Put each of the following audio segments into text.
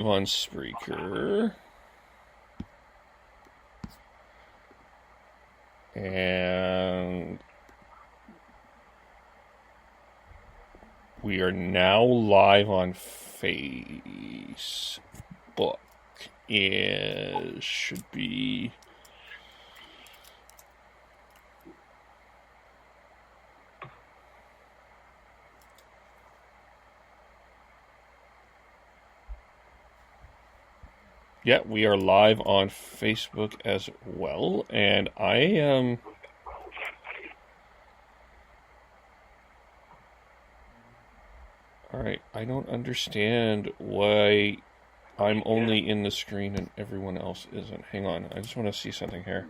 on Spreaker. And we are now live on Facebook. It should be... Yeah, we are live on Facebook as well, and I am... Alright, I don't understand why I'm only in the screen and everyone else isn't. Hang on, I just want to see something here.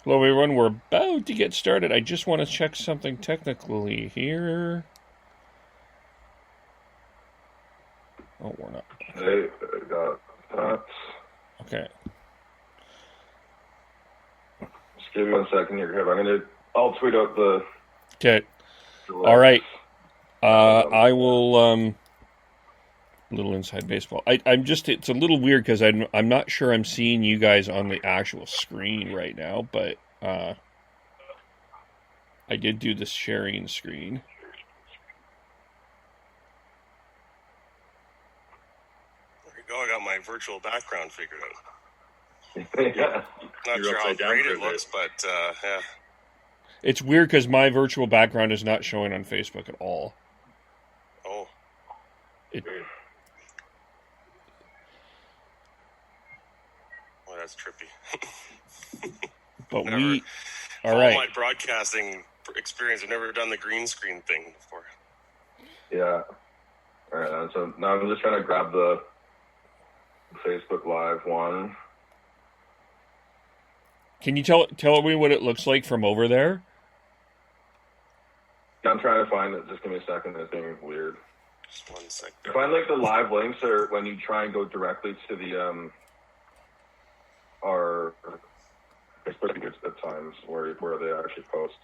Hello everyone, we're about to get started. I just want to check something technically here. Oh, we're not. Hey, I got that. Okay. Just give me 1 second here, Kevin. I'll tweet out the... Okay. All right. I will, little inside baseball. It's a little weird because I'm not sure I'm seeing you guys on the actual screen right now, but I did do the sharing screen. There you go. I got my virtual background figured out. Yeah. Not sure how great it looks, but yeah. It's weird because my virtual background is not showing on Facebook at all. Oh. Well, that's trippy. But Never, we... All all right. my broadcasting experience, I've never done the green screen thing before. Yeah. All right, so now I'm just trying to grab the Facebook Live one. Can you tell me what it looks like from over there? I'm trying to find it. Just give me a second. It's being weird. Just 1 second. I find like the live links are when you try and go directly to the our Facebook pages at times where they actually post.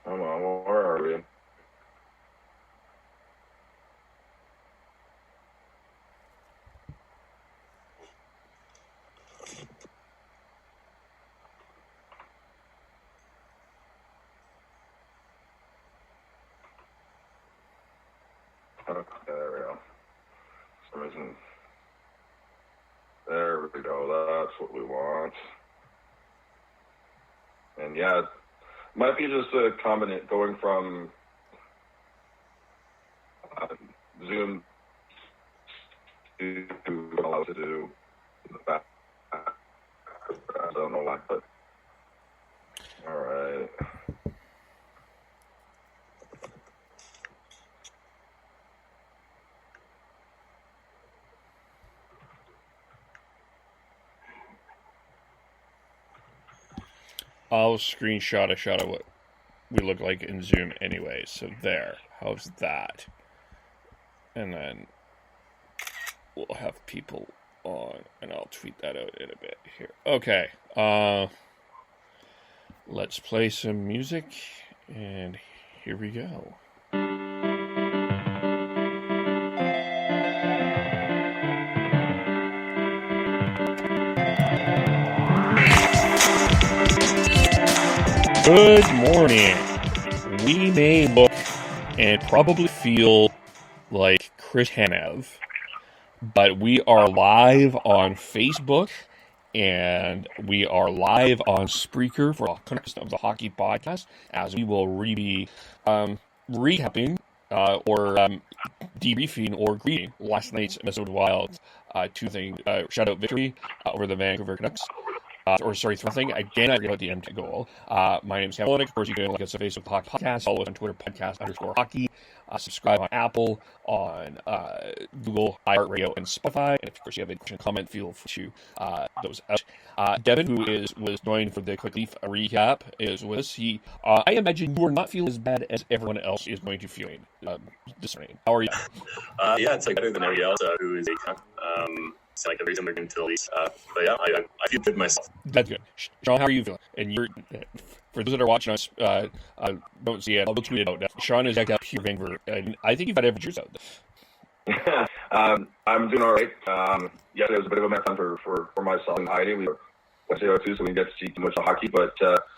Come on, where are we? Okay, there we go. For some reason. There we go. That's what we want. And yeah, it might be just a combination going from Zoom to allow to do the back. I don't know why, but all right. I'll screenshot a shot of what we look like in Zoom anyway. So there. How's that? And then we'll have people on, and I'll tweet that out in a bit here. Okay. Let's play some music, and here we go. Good morning. We may look and probably feel like Chris Hanev, but we are live on Facebook and we are live on Spreaker for Canucks of the Hockey Podcast, as we will be recapping or debriefing or greeting last night's Minnesota Wild 2-0 shutout victory over the Vancouver Canucks. Something. Again, I forget about the empty goal. My name is Kevin. Of course, you can like us on Facebook Podcast, follow us on Twitter, podcast_hockey. Subscribe on Apple, on Google, iHeartRadio, and Spotify. And of course, you have a question, comment, feel free to those out. Devin, who was joined for the quick leaf recap, is with us. I imagine you are not feeling as bad as everyone else is going to feeling this morning. How are you? Yeah, it's like better than everybody else who is a Canuck. It's like the reason we're going to least. But yeah, I feel good myself. That's good. Sean, how are you feeling? And you're. For those that are watching us, don't see it. I'll tweet it out. Sean is out here in Vancouver, and I think you've had every juice out there. I'm doing all right. Yeah, it was a bit of a marathon for myself and Heidi. We were Wednesday or two, so we didn't get to see too much of hockey, but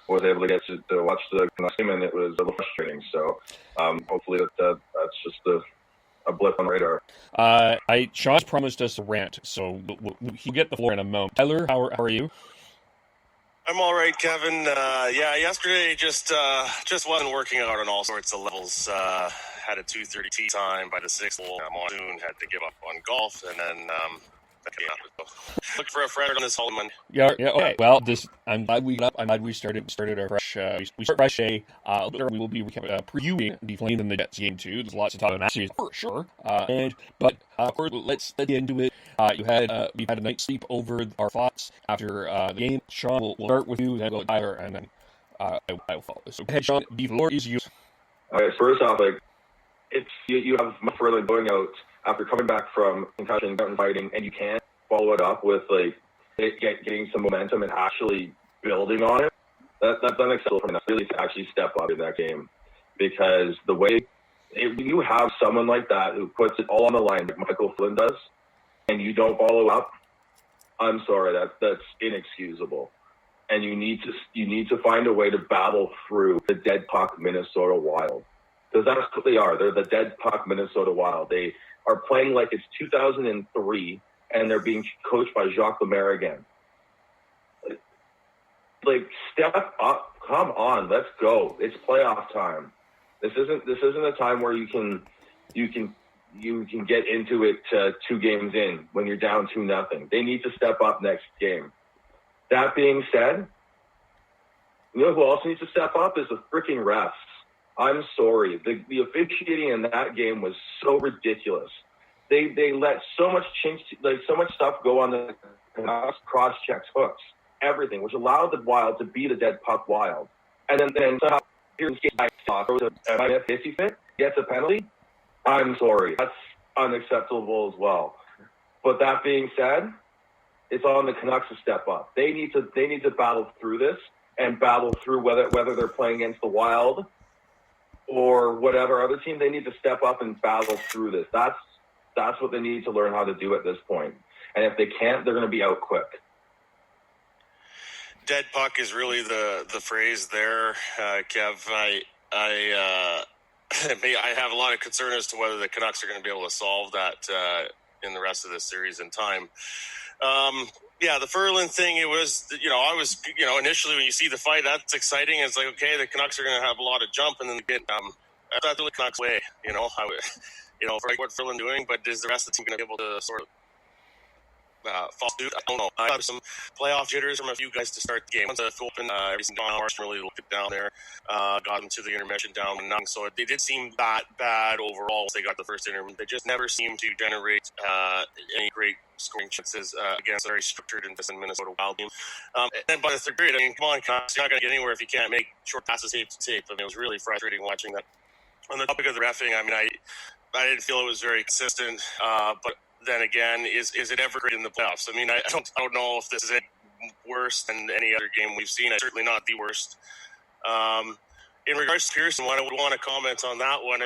was able to get to watch the Canucks game, and it was a little frustrating. So hopefully that's just a blip on the radar. Sean's promised us a rant, so he'll get the floor in a moment. Tyler, how are you? I'm all right, Kevin. Yesterday just wasn't working out on all sorts of levels. Had a 2:30 tee time by the sixth hole. Monsoon had to give up on golf, and then look for a friend on this hole Monday. Yeah. Okay. Well, I'm glad we got up. I'm glad we started our fresh. We start fresh day. We will be previewing the Flames and the Jets game too. There's lots to talk about in that series for sure. But of course, let's get into it. We've had a night's sleep over our thoughts after the game. Sean, we'll start with you, then go to Tyler, and then I will follow this. So go ahead, Sean. The floor is yours. All right. First off, it's you have Ferland going out after coming back from concussion, out and fighting, and you can't follow it up with getting some momentum and actually building on it. That's unacceptable for us really to actually step up in that game, because the way you have someone like that who puts it all on the line, like Michael Flynn does, and you don't follow up, I'm sorry, that's inexcusable. And you need to find a way to battle through the dead puck Minnesota Wild, because that's what they are. They're the dead puck Minnesota Wild. They are playing like it's 2003, and they're being coached by Jacques Lemaire again. Step up, come on, let's go. It's playoff time. This isn't a time where you can get into it 2 games in when you're down 2-0. They need to step up next game. That being said, you know who else needs to step up is the freaking refs. I'm sorry. The officiating in that game was so ridiculous. They let so much stuff go on the cross checks, hooks, everything, which allowed the Wild to be the dead puck Wild. And then somehow here's a hissy fit, gets a penalty. I'm sorry. That's unacceptable as well. But that being said, it's on the Canucks to step up. They need to battle through this and battle through whether they're playing against the Wild or whatever other team. They need to step up and battle through this. That's what they need to learn how to do at this point. And if they can't, they're going to be out quick. Dead puck is really the phrase there, Kev. I have a lot of concern as to whether the Canucks are going to be able to solve that in the rest of this series in time. The Ferland thing, it was, initially when you see the fight, that's exciting. It's like, okay, the Canucks are going to have a lot of jump, and then get, I thought the Canucks way, for what Ferland doing, but is the rest of the team going to be able to sort of fall suit? I don't know. I have some playoff jitters from a few guys to start the game. Once the open, every single hour really looked it down there, got them to the intermission down and nothing. So they did seem that bad overall once they got the first intermission. They just never seemed to generate any great scoring chances against a very structured and Minnesota Wild team. And then by the third period, come on, Canucks, you're not going to get anywhere if you can't make short passes tape to tape. It was really frustrating watching that. On the topic of the reffing, I didn't feel it was very consistent, but then again, is it ever great in the playoffs? I don't know if this is worse than any other game we've seen. It's certainly not the worst. In regards to Pearson, I would want to comment on that one.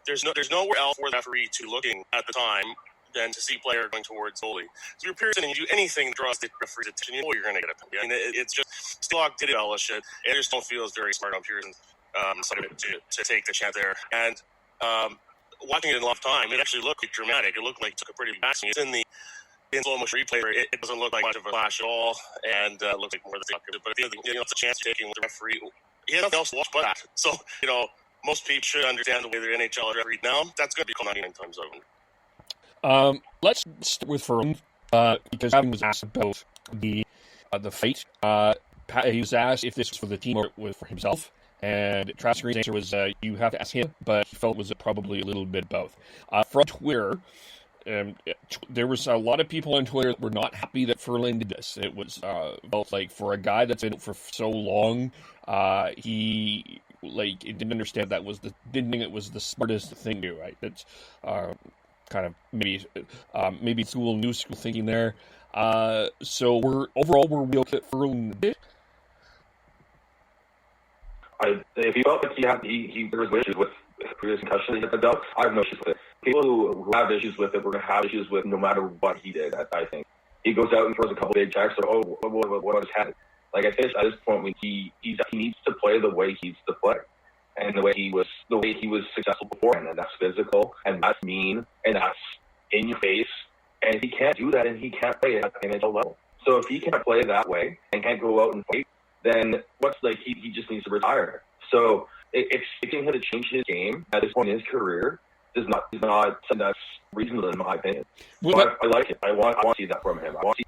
There's nowhere else for the referee to looking at the time than to see player going towards goalie. So if you're Pearson and you do anything that draws the referee's attention, you know you're going to get a penalty. It's just Steelhawk did embellish it. I just don't feel it's very smart on Pearson's side of it to take the chance there. And watching it in live time, it actually looked dramatic. It looked like it took a pretty big action. It's in the slow motion replay where it doesn't look like much of a flash at all, and it looks like more than the but the other, it's a chance you're taking with the referee. He has nothing else to watch but that. So, most people should understand the way the NHL is refereed now. That's going to become 99 times over. Let's start with Ferland, because Gavin was asked about the the fight. He was asked if this was for the team or it was for himself, and Travis Green's answer was, you have to ask him, but he felt it was probably a little bit both. From Twitter, there was a lot of people on Twitter that were not happy that Ferland did this. It was felt like for a guy that's been for so long, he didn't understand didn't think it was the smartest thing to do. Right? That's kind of maybe new school thinking there. So we're okay at Ferland. If he felt like there was issues with previous concussion he had the belt, I have no issues with it. People who have issues with it, we're going to have issues with no matter what he did, I think. He goes out and throws a couple big checks, what was his head? Like, at this point, he needs to play the way he needs to play. And the way he was successful beforehand, and that's physical, and that's mean, and that's in your face. And he can't do that, and he can't play at the NHL level. So if he can't play that way and can't go out and fight, then he just needs to retire. So expecting him to change his game at this point in his career does not something that's reasonable in my opinion. But I like it. I want to see that from him. I want to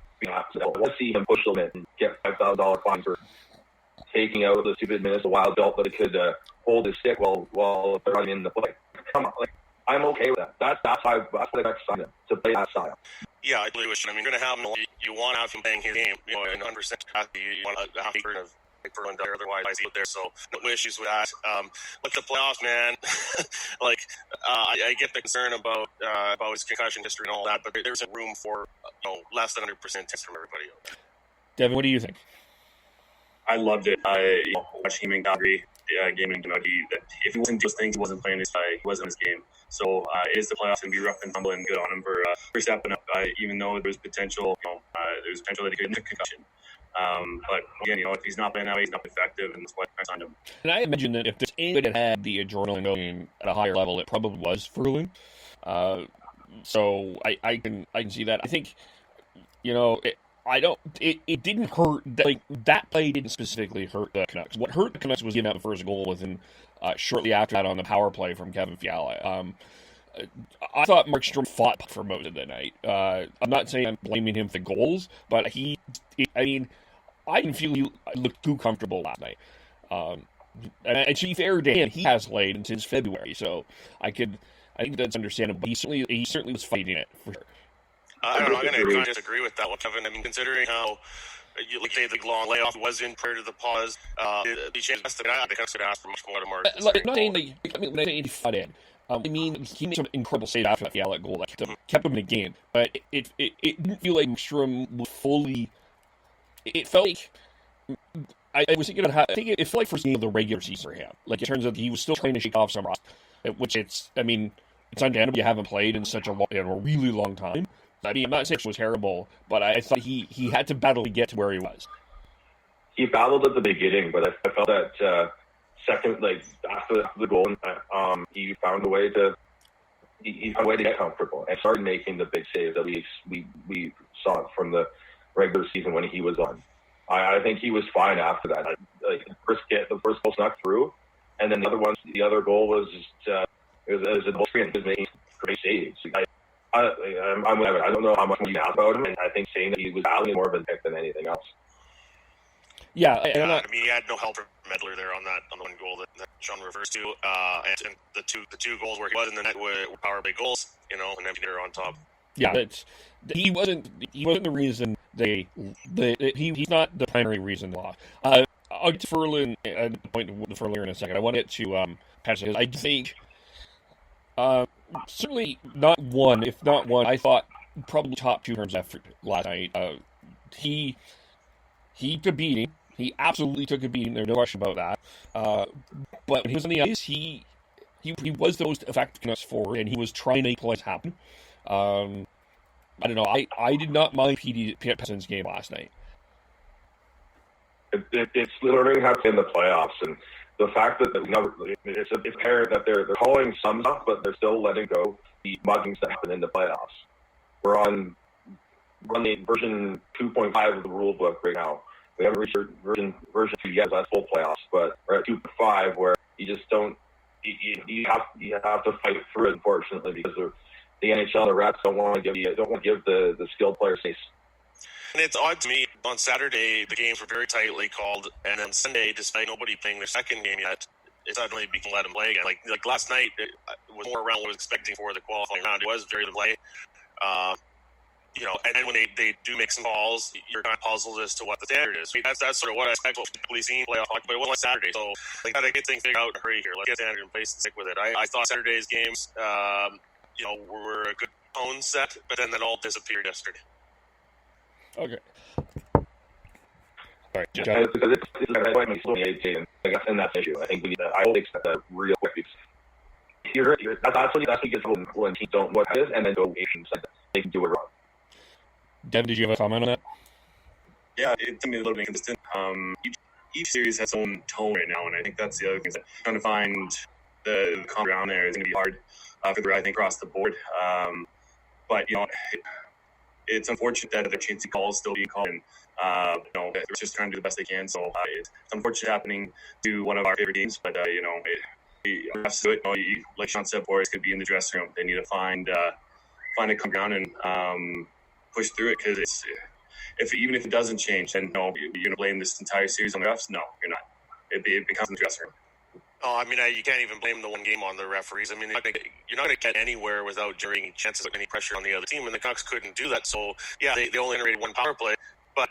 see him push the limit and get $5,000 fine for taking out the stupid Minnesota Wild belt that he could hold his stick while running in the play. Come on, I'm okay with that. That's what I signed him to play that style. Yeah, I believe it. I mean, you're going to have him. You want to have him playing his game. You know, and 100% you want to have him of Ferland otherwise he's out there. So no issues with that. With the playoffs, man, I get the concern about his concussion history and all that, but there's a room for less than 100% test from everybody out there. Devin, what do you think? I loved it. Watching him in Calgary, game in Kentucky, that if he wasn't doing those things, he wasn't playing he wasn't his game. So it is the playoffs and be rough and tumble, and good on him for stepping up. Even though there was potential, that he could get a concussion. But again, if he's not playing that way, he's not effective, and that's why I signed him. And I imagine that if there's anybody that had the adrenaline going at a higher level, it probably was Ferland. So I can see that. I think it didn't hurt. That play didn't specifically hurt the Canucks. What hurt the Canucks was giving out the first goal within shortly after that on the power play from Kevin Fiala. I thought Markstrom fought for most of the night. I'm not saying I'm blaming him for the goals, but I didn't feel he looked too comfortable last night. And to be fair to him, he has played since February, so I think that's understandable. He certainly was fighting it for sure. I don't know. I'm going to disagree with that one, Kevin. I mean, considering how the long layoff was in prior to the pause, the chance that I could ask for much more to Mark. Not saying when I say he fought in. He made some incredible save after that Fiala goal that kept him in the game, but it didn't feel like Markstrom was fully. It felt like I was thinking about I think it felt like first game of the regular season for him. Like in terms of he was still trying to shake off some rust, which it's understandable you haven't played in in a really long time. I'm not saying it was terrible, but I thought he had to battle to get to where he was. He battled at the beginning, but I felt that second, after the goal, he found a way to get comfortable and started making the big save that we saw from the regular season when he was on. I think he was fine after that. The first goal snuck through, and then the other goal was just it was a goal screen. He was making great saves. I'm whatever. I don't know how much we asked about him, and I think saying that he was battling more of a pick than anything else. Yeah, he had no help from Medler there on the one goal that Sean refers to, and the two goals where he was in the net were power play goals, and then they're on top. Yeah, he wasn't the reason he's not the primary reason they lost. I'll get to Ferland at the point with Ferland in a second. I want to get to Patrick. I think certainly not one, if not one. I thought probably top two terms after last night. He took a beating. He absolutely took a beating. There's no question about that. But when he was on the ice, he was the most effective Canucks forward, and he was trying to make plays happen. I don't know. I did not mind P.D. Petson's game last night. It's learning how to play in the playoffs, and the fact that it's apparent that they're calling some stuff, but they're still letting go the muggings that happen in the playoffs. We're on the version 2.5 of the rule book right now. We haven't reached version 2 yet. That's full playoffs, but we're at 2.5 where you just don't. You have to fight through it, unfortunately, because the NHL and the refs don't want to give the skilled players space. And it's odd to me, on Saturday, the games were very tightly called, and then Sunday, despite nobody playing their second game yet, it suddenly we can let them play again. Like last night, it was more around what I was expecting for the qualifying round. It was very to play. And then when they do make some calls, you're kind of puzzled as to what the standard is. That's sort of what I expect from policing playoff hockey, but it wasn't like Saturday. So, gotta get things figured out in a hurry here. Let's get standard in place and stick with it. I thought Saturday's games, were a good tone set, but then that all disappeared yesterday. Okay. All right, Because it's like my still 18, I guess, and that's the issue. I think we need to. I will accept that real quick. That's what gets when teams don't know what it is, and then go Asian said they can do it wrong. Devin, did you have a comment on that? Yeah, it's a little bit inconsistent. Each series has its own tone right now, and I think that's the other thing. Trying to find the common ground there is going to be hard I think across the board. But it's unfortunate that they're changing calls still being called, and they're just trying to do the best they can. So it's unfortunate happening to one of our favorite teams, but the refs do it. Like Sean said, boys could be in the dressing room. They need to find a common ground and push through it, because even if it doesn't change, then you're going to blame this entire series on the refs. No, you're not. It becomes in the dressing room. Oh, I mean, you can't even blame the one game on the referees. I mean, you're not going to get anywhere without generating chances of any pressure on the other team, and the Canucks couldn't do that. So, yeah, they only generated one power play, but,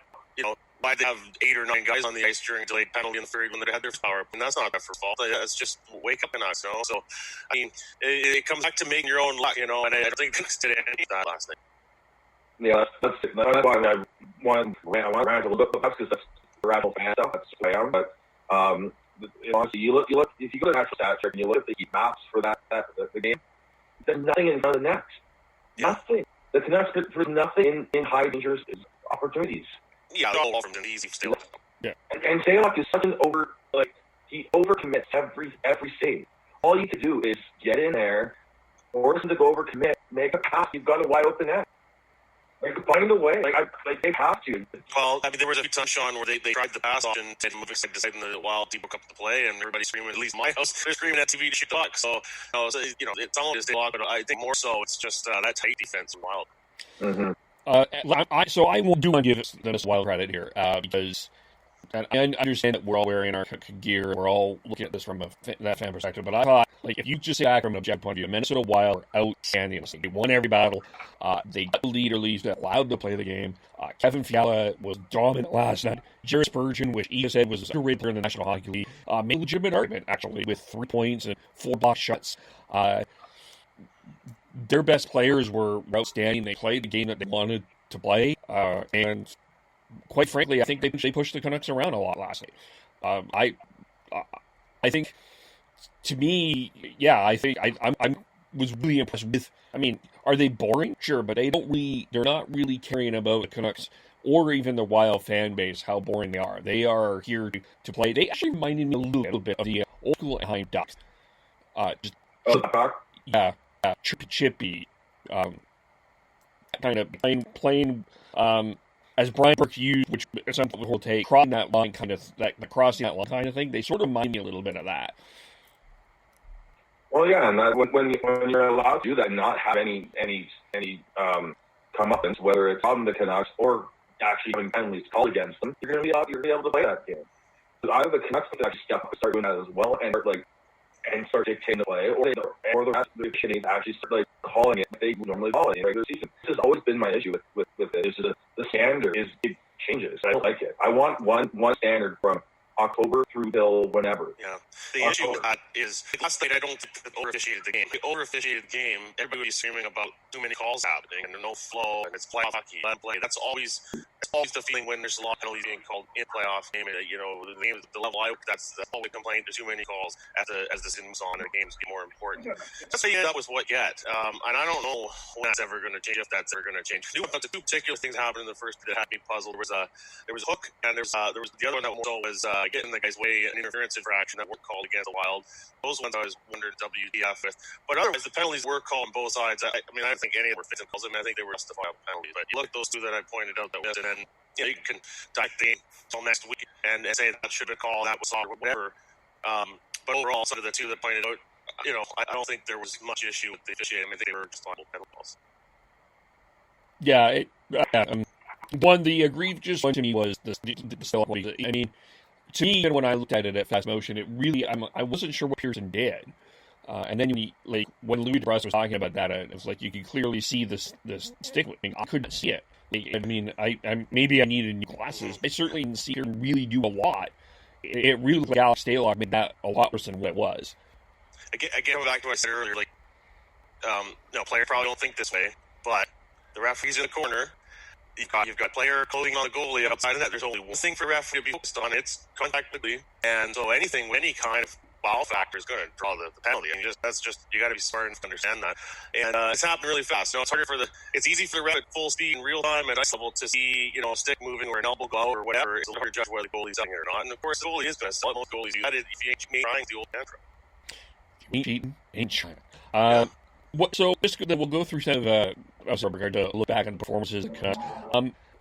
why they have 8 or 9 guys on the ice during delayed penalty in the third when they had their power play? And that's not their fault. It's just wake up Canucks, So, I mean, it comes back to making your own luck, and I don't think the Canucks did any of that last night. Yeah, that's why I want to rant a little bit because that's rational fan stuff. That's the way I am. But honestly, you look if you go to the actual stat check and you look at the heat maps for the game, there's nothing in front of the net. Yeah. Nothing. The Canucks there's nothing in high dangerous opportunities. Yeah, all from the easy still. Yeah. And Salek is such an he overcommits every save. All you can do is get in there, force him to go overcommit, make a pass. You've got a wide open net. Find a way. They have to. Well, I mean, there was a few times, Sean, where they tried the pass option to move inside deciding the Wild to book up the play, and everybody's screaming, at least my house, they're screaming at TV to shoot the puck. So, it's almost a lot, but I think more so it's just that tight defense in Wild. Mm-hmm. So I will do want to give this Wild credit here, because and I understand that we're all wearing our gear, and we're all looking at this from that fan perspective, but I thought, if you just sit back from an objective point of view, Minnesota Wild are outstanding. They won every battle. They got the lead, or at least allowed to play the game. Kevin Fiala was dominant last night. Jared Spurgeon, which Eva said was a underrated player in the National Hockey League, made a legitimate argument, actually, with 3 points and 4 block shots. Their best players were outstanding. They played the game that they wanted to play, and quite frankly, I think they pushed the Canucks around a lot last night. I think, to me, I think I was really impressed with. I mean, are they boring? Sure, but they're not really caring about the Canucks or even the Wild fan base, how boring they are. They are here to play. They actually reminded me a little bit of the old school Anaheim Ducks. Chippy, kind of playing as Brian Burke used, which some people will take, crossing that line kind of thing. They sort of remind me a little bit of that. Well, yeah, and when you're allowed to do that, and not have any comeuppance, whether it's on the Canucks or actually having penalties called against them, you're going to be able to play that game. Either the Canucks can actually step up and start doing that as well, and start dictating the play, or the rest of the commission actually start calling it like they normally call it in regular season. This has always been my issue with it. Is the standard it changes. I don't like it. I want one standard from October through till whenever. Yeah. The issue with that is last night I don't think they over-officiated the game. They over-officiated the game. Everybody was screaming about too many calls happening and no flow and it's playoff hockey. Let play. That's always the feeling when there's a lot of penalties being called in playoff game. The level that's always complaint. There's too many calls as the season moves on and the games get more important. That's that was what yet. And I don't know when that's ever going to change, if that's ever going to change. The two particular things happened in the first that had me puzzled. There was a hook, and there was the other one that was getting in the guy's way, an interference infraction that weren't called against the Wild. Those ones I was wondering WTF with. But otherwise, the penalties were called on both sides. I mean, I don't think any of them were fixing calls. I mean, I think they were justifiable penalties. But you look at those two that I pointed out that was, and then you can die the game until next week and say that should have called, that was on, whatever. But overall, sort of the two that pointed out, I don't think there was much issue with the officiating. I mean, they were just on penalty calls. Yeah, One, the egregious one to me was the still. I mean, to me, even when I looked at it at fast motion, it really I wasn't sure what Pearson did. And then when Louis DeBrusk was talking about that, it was like you could clearly see the stick lifting. I couldn't see it. I mean, I maybe I needed new glasses. I certainly didn't see him really do a lot. It really looked like Alex Stalock made that a lot worse than what it was. Again, back to what I said earlier, players probably don't think this way, but the referee's in the corner. You've got player clothing on the goalie outside of that. There's only one thing for referee to be focused on. It's contact quickly. And so anything with any kind of foul factor is going to draw the penalty. And you got to be smart enough to understand that. And it's happened really fast. It's harder it's easy for the ref at full speed in real time at ice level to see, a stick moving or an elbow go or whatever. It's a little hard to judge whether the goalie's out or not. And of course, the goalie is going to sell it. Most goalies do that if you ain't trying the old mantra. Ain't cheating, ain't trying. So we'll go through some of regard to look back on the performances of the Canucks.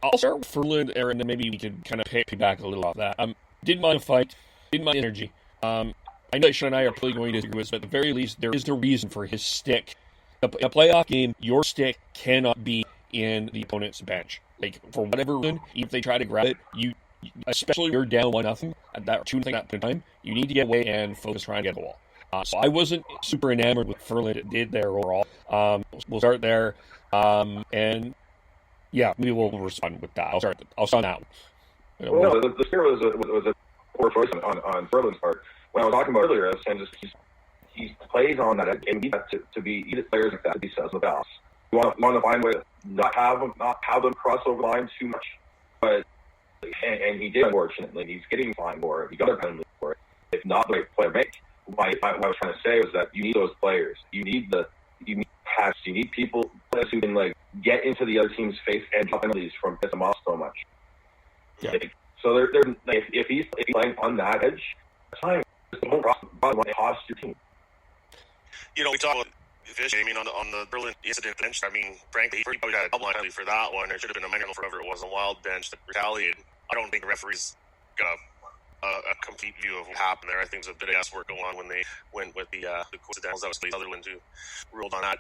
I'll start with Ferland, and then maybe we can kind of piggyback a little off that. Didn't mind a fight, didn't mind energy. I know Sean and I are probably going to disagree with this, but at the very least, there is a reason for his stick. In a playoff game, your stick cannot be in the opponent's bench. For whatever reason, even if they try to grab it, especially if you're down 1-0 at that 2-0 at the time, you need to get away and focus trying to get the ball. So I wasn't super enamored with Ferland did there overall. We'll start there. And yeah, we will respond with that. I'll start on that one. Well, the spirit was a poor choice on Ferland's part. When I was talking about earlier, I was saying he plays on that and need that to be either players like that to be set in the balance. You want to find a way to not have them cross over the line too much, but and he did, unfortunately. He's getting fined for it. He got a penalty for it. If not the right player make. What I was trying to say was that you need those players. You need pass. You need people who can get into the other team's face and drop penalties from piss them off so much. Yeah. So if he's playing on that edge, that's fine. Don't cost your team. We talk about officiating. I mean, on the Berlin incident bench, I mean, frankly, he probably got a double penalty for that one. There should have been a minor for whoever it was on the Wild bench that retaliated. I don't think the referees got a complete view of what happened there. I think there's a bit of guesswork going on when they went with the coincidentals. That was the Sutherland who ruled on that.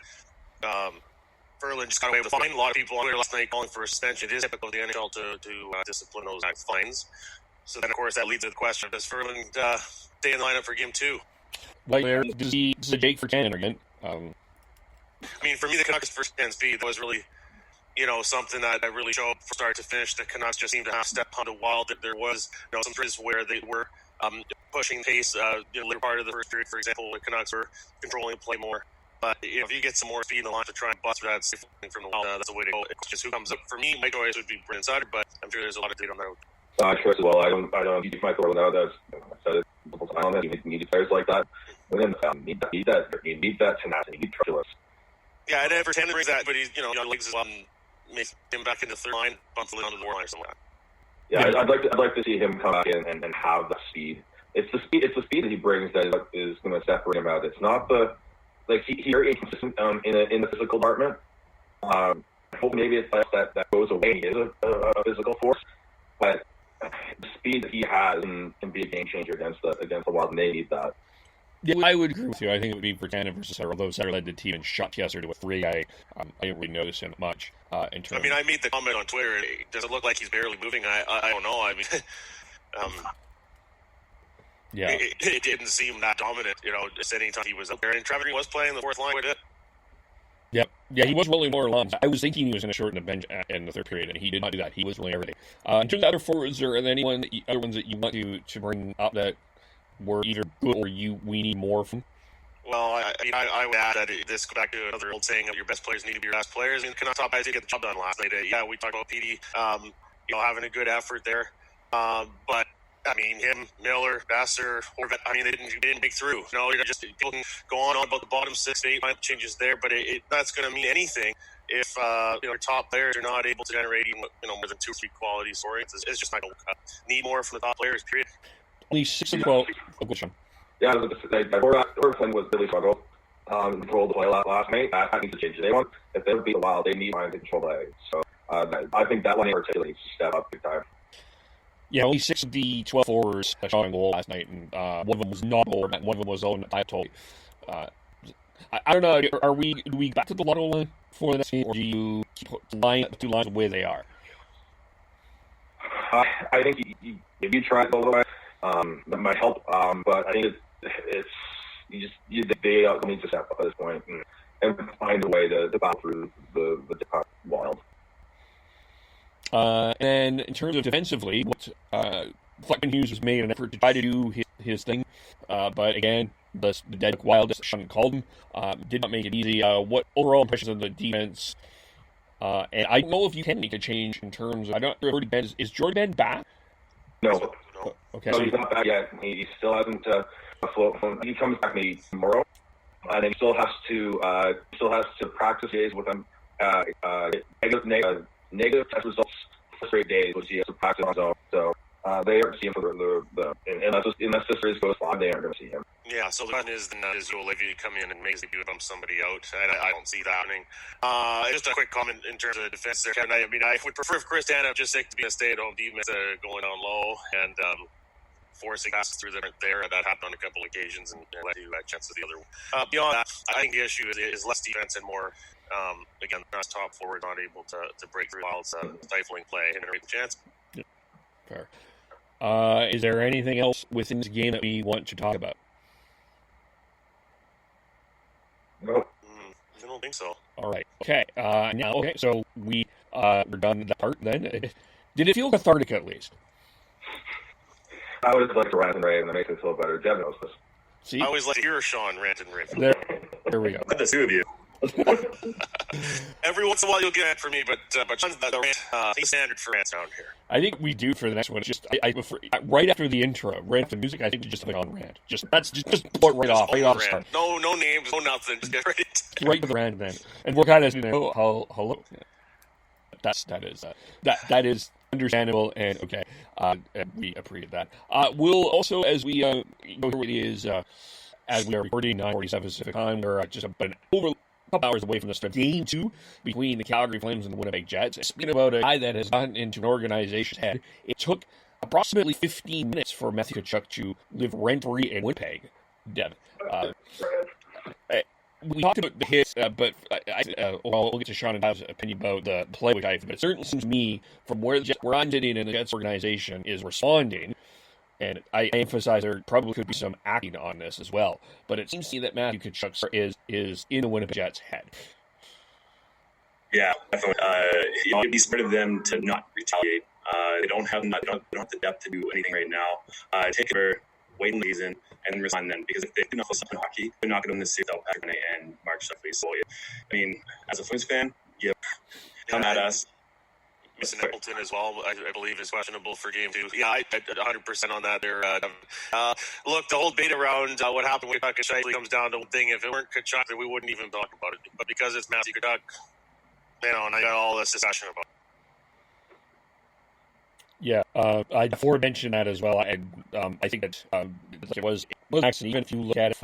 Ferland just got away with a fine. A lot of people on there last night calling for a suspension. It is typical of the NHL to discipline those fines. So then, of course, that leads to the question: does Ferland stay in the lineup for Game 2? Does he Jake for Canada again? I mean, for me, the Canucks' first 10 speed, that was really, something that really showed from start to finish. The Canucks just seemed to have stepped onto Wild. That there was, some periods where they were pushing pace. Later part of the first period, for example, the Canucks were controlling play more. But if you get some more speed in the line to try and bust that from the Wild, that's the way to go. It's just who comes up. For me, my choice would be Brandon Sutter, but I'm sure there's a lot of data on that. Choice as well. I don't use my throw now. I said it multiple times on that. You need players like that. And then you need that tenacity. You need truculence. Yeah, and for 10 brings that, but he's young legs as well. Makes him back into the third line, bumps him onto the war line or something like that. Yeah, I'd like to see him come back in and have the speed. It's the speed that he brings that is going to separate him out. It's not he's very inconsistent in the physical department. I hope maybe it's that goes away. He is a physical force, but the speed that he has can be a game changer against the Wild, and they need that. Yeah, I would agree with you. I think it would be Britannia versus Sutter, although Sutter led the team in shots yesterday with 3. I didn't really notice him much. I mean, I made the comment on Twitter. Does it look like he's barely moving? I don't know. I mean, yeah, it didn't seem that dominant. Just any time he was up there, and Trevor was playing the fourth line with it. Yep. Yeah, he was rolling more lines. I was thinking he was going to shorten the bench in the third period, and he did not do that. He was rolling everything. In terms of other forwards, or anyone other ones that you want to bring up that were either good or we need more from? Well, I would add that this goes back to another old saying that your best players need to be your best players. I mean, the Canucks top guys did get the job done last night. Yeah, we talked about PD, having a good effort there. But I mean, him, Miller, Vassar, Horvat, they didn't break through. Just people can go on about the bottom 6 to 8 line changes there, but that's going to mean anything if your top players are not able to generate even more than 2 or 3 quality stories. It's just not going to need more from the top players. Period. Only 6 and 12. Yeah, Horvat was really struggled. Controlled the play last night. That needs to change. If they beat the Wild, they need line to control play. So I think that line in particular needs to step up big time. Yeah, only 6 of the 12 forwards shot on goal last night, and one of them was not goal, and one of them was owned. I told you. I don't know. Do we back to the lotto line for the next game, or do you keep the 2 lines the way they are? I think if you try it all the way, that might help. But I think they need to step up at this point and find a way to battle through the Wild. And in terms of defensively, Fleckman Hughes has made an effort to try to do his thing, but again, the dead Wild, Sean called him, did not make it easy. What overall impressions of the defense? And I don't know if you can make a change in terms of, I don't know, is Jordan Ben back? No. Okay. No, he's not back yet. He still hasn't float. He comes back maybe tomorrow, and then he still has to practice days with him. Negative test results for 3 days, which he has to practice on his own. So they aren't seeing him for unless this race goes live, they aren't going to see him. Yeah, so the plan is Olivia come in and maybe bump somebody out. I don't see that happening. Just a quick comment in terms of defense there, Kevin. I would prefer if Chris Tanev just to be a stay-at-home defense going on low and forcing passes through there. That happened on a couple occasions and led to chances the other way. Beyond that, I think the issue is less defense and more, again, not top forward, not able to break through Wild's stifling play and generate the chance. Yeah. Fair. Is there anything else within this game that we want to talk about? Nope. I don't think so. All right. Okay. So we're done with that part then. Did it feel cathartic at least? I would like to rant and rave, and that makes it feel better. Devin knows this. See? I always like to hear Sean rant and rave. There we go. Let the two of you. Every once in a while you'll get it from me, but Sean's the rant, standard for rants around here. I think we do for the next one. It's just I prefer, right after the intro, right after the music. I think we just put on rant. Just pull it right off the start. No names, no nothing. Just get right to the rant then, and we're kind of hello. That is understandable and okay. And we appreciate that. We'll also, as we go through it is as we are recording 9:47 Pacific time, we're just about a couple hours away from the start of Game 2 between the Calgary Flames and the Winnipeg Jets. Speaking about a guy that has gotten into an organization's head, it took approximately 15 minutes for Matthew Tkachuk to live rent-free in Winnipeg. Devin. We talked about the hits, but we'll get to Sean and Dav's opinion about the play, which but it certainly seems to me, from where I'm sitting in the Jets organization is responding, and I emphasize there probably could be some acting on this as well, but it seems to me that Matthew Tkachuk is in the Winnipeg Jets' head. Yeah, definitely. It'd be smart of them to not retaliate. They don't have the depth to do anything right now. Take care, wait in the season, and resign then, because if they do not focus on hockey, they're not going to win this series without Patrick and Mark Sheffley. So, I mean, as a Flames fan, come at us. Mason Appleton as well, I believe, is questionable for Game 2. Yeah, I 100% on that there. Look, the whole debate around what happened with Tkachuk comes down to one thing. If it weren't Tkachuk, we wouldn't even talk about it. But because it's Matthew Tkachuk, and I got all this discussion about it. Yeah, I before mentioned that as well, and I think that it was an accident. Even if you look at it,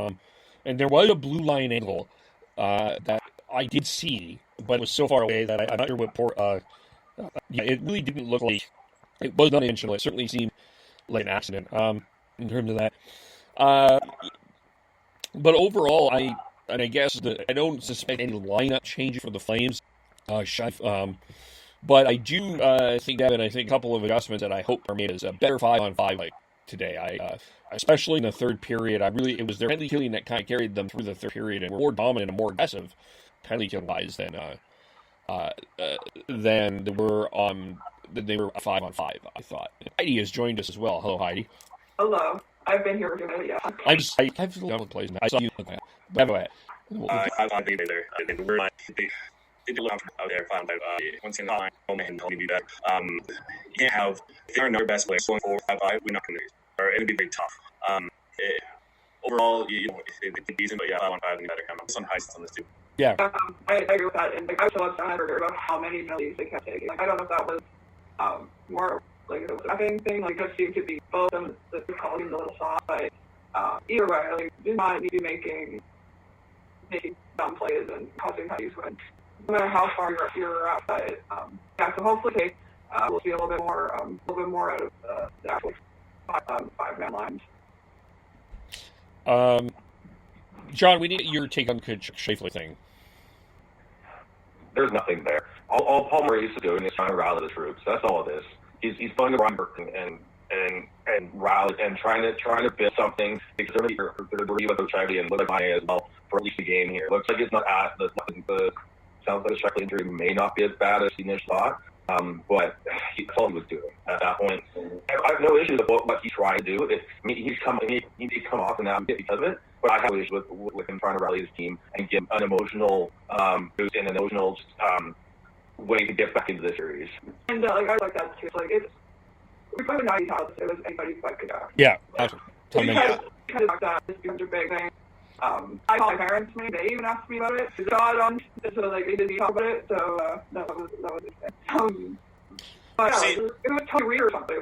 and there was a blue line angle that I did see, but it was so far away that I'm not sure what it really didn't look like it was not intentional. It certainly seemed like an accident in terms of that. But overall, I guess I don't suspect any lineup change for the Flames. But I do think, Devin, a couple of adjustments that I hope are made as a better 5-on-5 like today. Especially in the third period, it was their penalty killing that kind of carried them through the third period and were more dominant and more aggressive penalty killing-wise than they were 5-on-5. I thought. Heidi has joined us as well. Hello, Heidi. Hello. I've been here with you. I've done with plays now. I saw you. By the way, I'll be there. They do out there. Once again, home and help me do that. You can't have, if they are our best players going 4-5-5, we're not going to, or it'll be very tough. Overall, they did decent, but 5-on-5 and better come up. Some highs on this too. Yeah. I agree with that, and I was so upset about how many penalties they kept taking. I don't know if that was more like it was a nothing thing, it just seemed to be both of them that were calling him the little soft, but either way, do not need to be making dumb plays and causing penalties win. No matter how far you're out, but so hopefully we'll see a little bit more out of the actual 5-man lines. John, we need your take on the Shafley thing. There's nothing there. All Paul Maurice is doing is trying to rally the troops. That's all it is. he's pulling the wrong and rally and trying to build something because they're with O'Shea and look like Maya as well for at least a game here. Looks like it's not the sounds like the Sheckley injury may not be as bad as he initially thought. But that's all he was doing at that point. I have no issues with what he's trying to do. He's come off and now because of it. But I have issues with him trying to rally his team and give an emotional boost and an emotional way to get back into the series. And I like that too. We probably not even how it was anybody but Canucks. Yeah, kind of like that. This becomes a big thing. I call my parents. They even asked me about it. They saw it on, so they didn't talk about it. So that was it. But it was Tony Reed or something.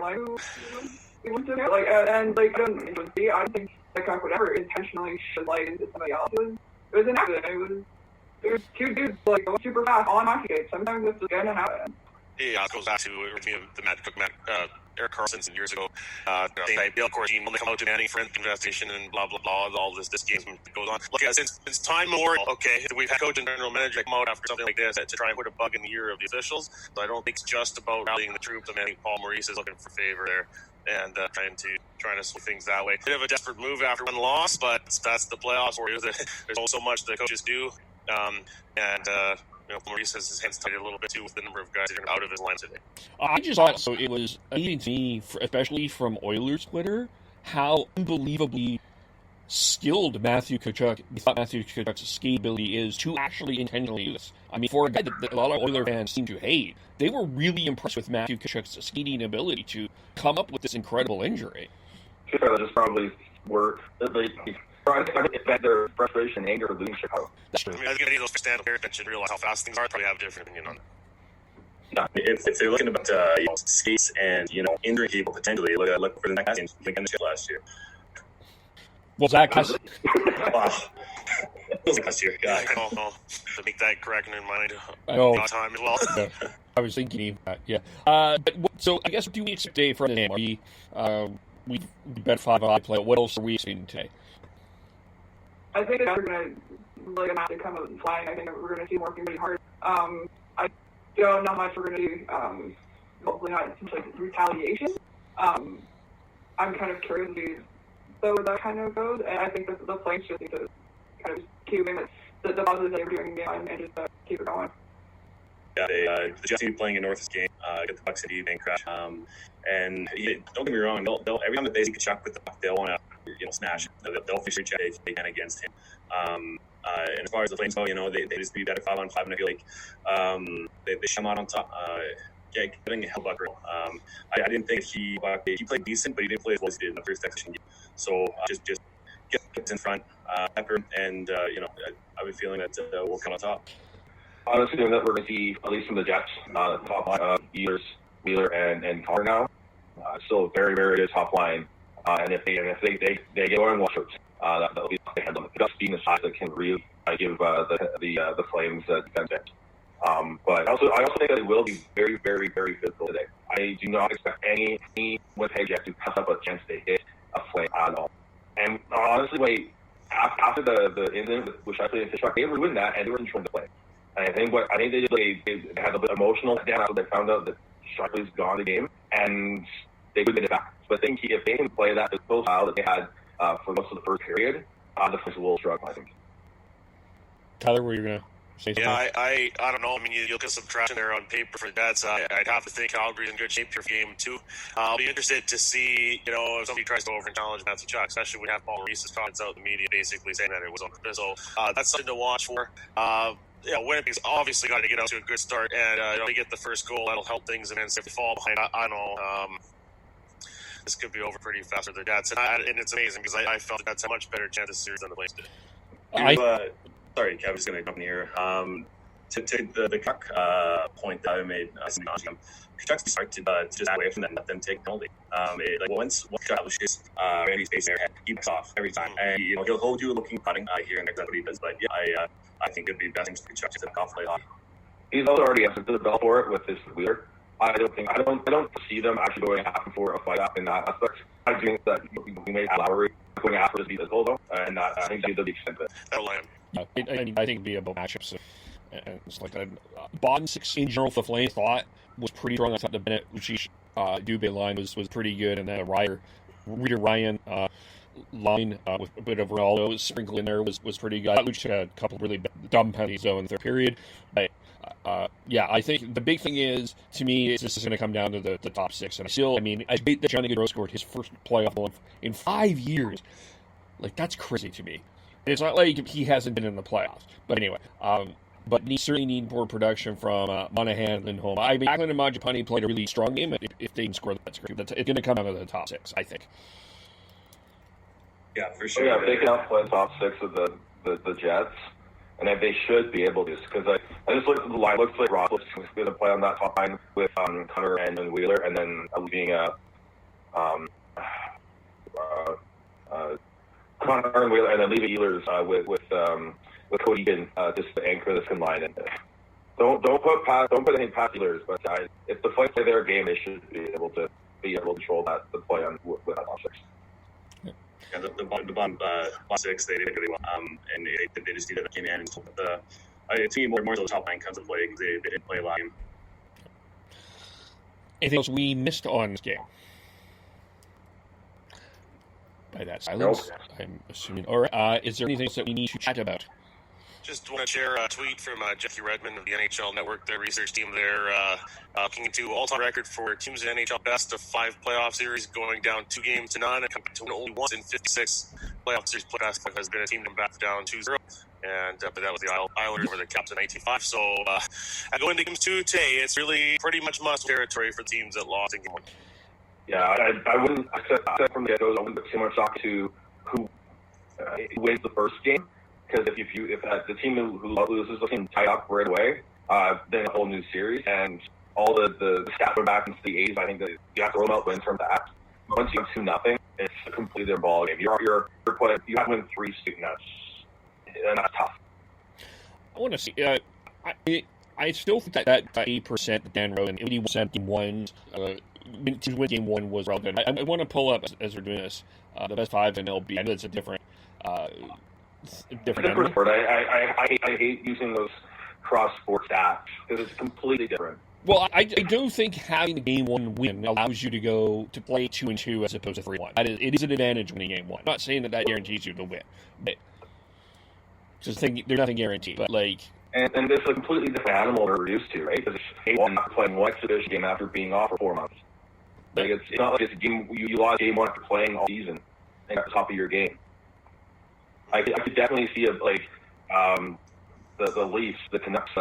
He went in there I don't think Canucks would ever intentionally should light into somebody else. It was an accident. It was two dudes going super fast on hockey skates. Sometimes this is gonna happen. Yeah, it goes back to the Matt Cook, Eric Carlson years ago. Bill, of course, team only come out demanding forensic investigation and blah blah blah. All this game goes on. Look, since time memorial, okay, we've had coach and general manager come out after something like this to try and put a bug in the ear of the officials. So I don't think it's just about rallying the troops. I think Paul Maurice is looking for favor there and trying to swing things that way. Bit of a desperate move after one loss, but that's the playoffs for you. There's so much the coaches do, Maurice has his hands tied a little bit too with the number of guys that are out of his line today. I just thought so. It was amazing to me, especially from Oilers Twitter, how unbelievably skilled Matthew Tkachuk's skate ability is to actually intentionally do this. I mean, for a guy that a lot of Oilers fans seem to hate, they were really impressed with Matthew Tkachuk's skating ability to come up with this incredible injury. Sure, just probably work. I think their frustration and anger of losing Chicago. That's true. I mean, I think I need those stand-up here and realize how fast things are. Probably have a different opinion on that. If they're looking about skates and injuring people potentially, look for the next game last year. Well, Zach, wow, last year, yeah. I don't know to make that correction in mind. Time as well. Yeah, I was thinking that. Yeah. So I guess what do we expect today from the game? We bet 5 play. What else are we expecting today? I think that we're going to have to come out and flying. I think we're going to see working really hard. I don't know how much we're going to do. Hopefully not retaliation. I'm kind of curious to see where that kind of goes. And I think the Flames just need to kind of keep the positives that they're doing in the game and just keep it going. Yeah, the Jets will be playing a Northwest game. Get the Bucks City bank crash. And don't get me wrong, they'll every time that they see Tkachuk with the puck, they'll want to smash it. They'll fish each other if they can against him. And as far as the Flames go, they just be better 5-on-5, and I feel like they come out on top. Getting a Hellbuck. I didn't think he played decent, but he didn't play as well as he did in the first exhibition game. So just get in front, pepper, and I have a feeling that we'll come on top. Honestly, that we're going to see at least from the Jets top line, Wheeler and Carr now. Still a very, very good top line. And if they get Lauren Washers, that'll be the handle. They've got speed and size that can really give the Flames defense edge. But I also think that it will be very, very, very physical today. I do not expect any Winnipeg Jets to pass up a chance to hit a Flame at all. And honestly, after the incident with Sheckley and Tkachuk, they ruined that and they were controlling the play. And I think they did. They had a bit emotional down after they found out that Sheckley's gone the game, and they would get it back. But I think if they can play that physical style that they had for most of the first period, the Flames will struggle, I think. Tyler, were you going to say something? Yeah, I don't know. I mean, you look at subtraction there on paper for the Jets. I'd have to think Calgary's in good shape here for game 2. I'll be interested to see, if somebody tries to over-challenge Matthew Tkachuk, especially when you have Paul Maurice's comments out in the media basically saying that it was on purpose. So that's something to watch for. Winnipeg's obviously got to get out to a good start, and they get the first goal. That'll help things, and then if they fall behind, I know this could be over pretty fast for the Jets. And it's amazing because I felt the Jets had a much better chance this series than the Flames did. Sorry, Kevin's going to jump in here. To the Tkachuk point that I made, Tkachuk's smart to just away from them and let them take penalty. Once Tkachuk loses Randy's face there, he backs off every time, and he'll hold you looking putting here and there. That's what he does. But yeah, I think it'd be best thing for Tkachuk to take off play off. He's also already answered the bell for it with this Wheeler. I don't see them actually going after for a fight up in that aspect. I think that we may have Lowry going after to be physical though, and I think that'll be the extent of it. That'll land. I think it'd be a matchup. So And it's like a bottom six in general for the Flames thought was pretty strong. I thought the Bennett Lucic Dubé line was pretty good, and then a Reader Ryan line with a bit of Ronaldo sprinkled in there was pretty good. Lucic had a couple of really dumb penalties though in the third period, but yeah, I think the big thing is, to me, is this is going to come down to the top six. And I hate that Johnny Gaudreau scored his first playoff goal in 5 years. Like, that's crazy to me. It's not like he hasn't been in the playoffs. But anyway, but we certainly need more production from Monahan and Lindholm. I mean, Backlund and Mangiapane played a really strong game. If they can score, that's great. It's going to come out of the top six, I think. Yeah, for sure. Yeah, if they can outplay top six of the Jets, and they should be able to, because I just looked at the line. Looks like Ross was going to play on that top line with Connor and Wheeler, and then leaving Connor and Wheeler, and then leaving Ehlers with Cody Egan just to anchor this line. And don't put anything past Ehlers, but if the Flames play their game, they should be able to control the play on with that top six. Yeah, the bottom six, they did really well, and they just needed came in and to me more so the top line comes into play because they didn't play a lot. Anything else we missed on this game? By that silence, Nope. I'm assuming. All right, is there anything else that we need to chat about? Just want to share a tweet from Jackie Redmond of the NHL Network, their research team there, looking into all-time record for teams in NHL best of 5 playoff series, going down 2 games to none, and coming to win only once in 56 playoff series. Podcast has been a team come back down 2-0, and but that was the Islanders over the Caps in 1985. So I go into game 2 today. It's really pretty much must territory for teams that lost in game 1. Yeah, I wouldn't. I said from the get-go, I wouldn't put too much stock to who wins the first game. Because if the team who loses can tie up right away, then a whole new series, and all the stats are back into the 80s. I think that you have to roll out wins from that. Once you have 2-0, it's a completely different ball game. You have to win 3 straight, and that's tough. I want to see. I still think that 8% that Dan wrote and 81% game 1 to win game 1 was relevant. I want to pull up as we're doing this the best 5 in LB. I know it's a different sport. I hate using those cross-sport stats because it's completely different. Well, I do think having the game 1 win allows you to go to play 2-2 as opposed to 3-1. It is an advantage winning game 1. I'm not saying that guarantees you the win, but there's nothing guaranteed. But and it's a completely different animal we're used to, right? Because it's not playing one exhibition game after being off for 4 months. Like it's not like it's a game you lost game 1 after playing all season and at the top of your game. I could definitely see the Leafs, the Canucks,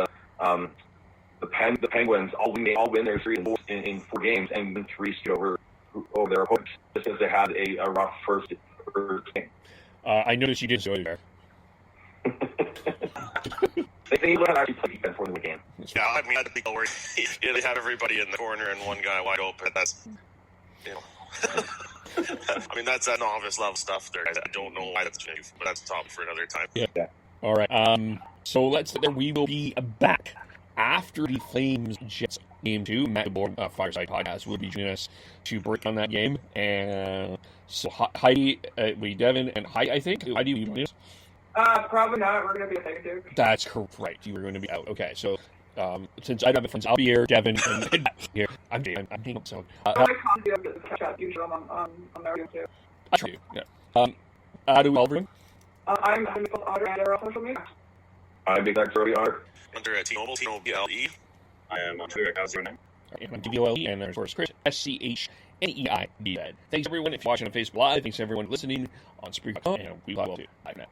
the Penguins all win their 3 in 4 games and win 3 straight over their opponents just because they had a rough first game. I noticed you did so there. They would have actually played defense for the game. Yeah, I mean, that'd be where they have everybody in the corner and one guy wide open. That's, I mean, that's that novice level stuff there. I don't know why that's changed, but that's a topic for another time. Yeah. All right. So we will be back after the Flames Jets game 2. Matt DeBoer, Fireside Podcast, will be joining us to break down that game. And so Heidi, Devin, and Heidi, I think. Heidi, will you join us? Probably not. We're going to be a dude. That's correct. You were going to be out. Okay, so since I don't have friends, I'll be here. Devin and here. I'm Dave. I'm hanging up. So I can't do the chat usually on their game too. I try to. Yeah. How do we all doing? I'm Audrey and they're on social media. I'm Big Mac Brody Art. Under T-Mobile, T-Mobile-E. I am on Twitter at House09. I'm DVOLE, and there's Chris, SCHNEID. Thanks everyone if you're watching on Facebook Live. Thanks everyone listening on Spreaker. And we will do. Bye now.